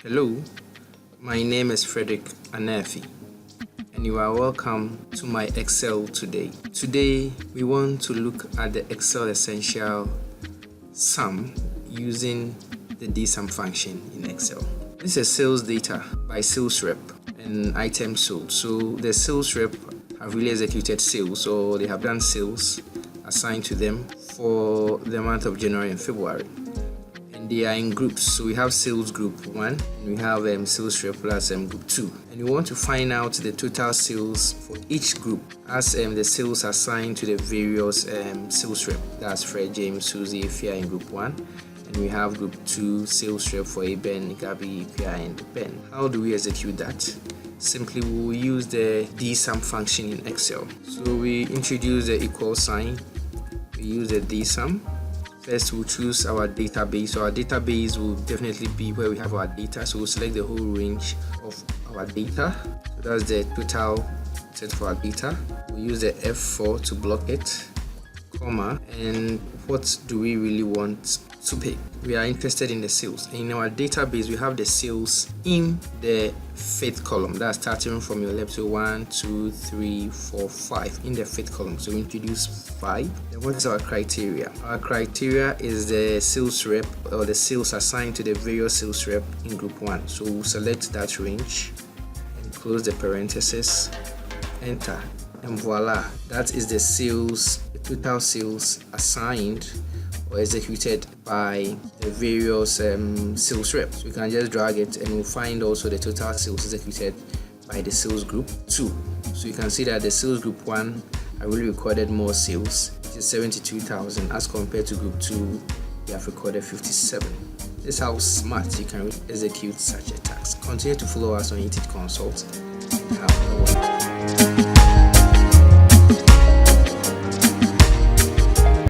Hello, my name is Frederick Anafi, and you are welcome to my Excel today. Today, we want to look at the Excel essential sum using the DSUM function in Excel. This is sales data by sales rep and items sold. So the sales rep have really executed sales, or they have done sales assigned to them for the month of January and February. They are in groups, so we have sales group 1 and we have sales rep plus group 2, and we want to find out the total sales for each group as the sales assigned to the various sales rep. That's Fred, James, Susie, Fia in group 1, and we have group 2 sales rep for Ben, Gabi, Pia, and Ben. How do we execute that? Simply we will use the DSUM function in Excel. So we introduce the equal sign, we use the DSUM. First, we'll choose our database. So our database will definitely be where we have our data. So we'll select the whole range of our data. So that's the total set for our data. We'll use the F4 to block it, comma, and what do we really want to pay? We are interested in the sales. In our database, we have the sales in the fifth column. That's starting from your left. So 1, 2, 3, 4, 5 in the fifth column. So we introduce 5. Then what is our criteria? Our criteria is the sales rep, or the sales assigned to the various sales rep in group 1. So we'll select that range and close the parenthesis, enter, and voila, that is the sales, the total sales assigned or executed by the various sales reps. We can just drag it and we'll find also the total sales executed by the sales group 2. So you can see that the sales group 1 I really recorded more sales, which is 72,000, as compared to group 2 they have recorded 57. This is how smart you can execute such a task. Continue to follow us on ET Consult and have a wonderful day.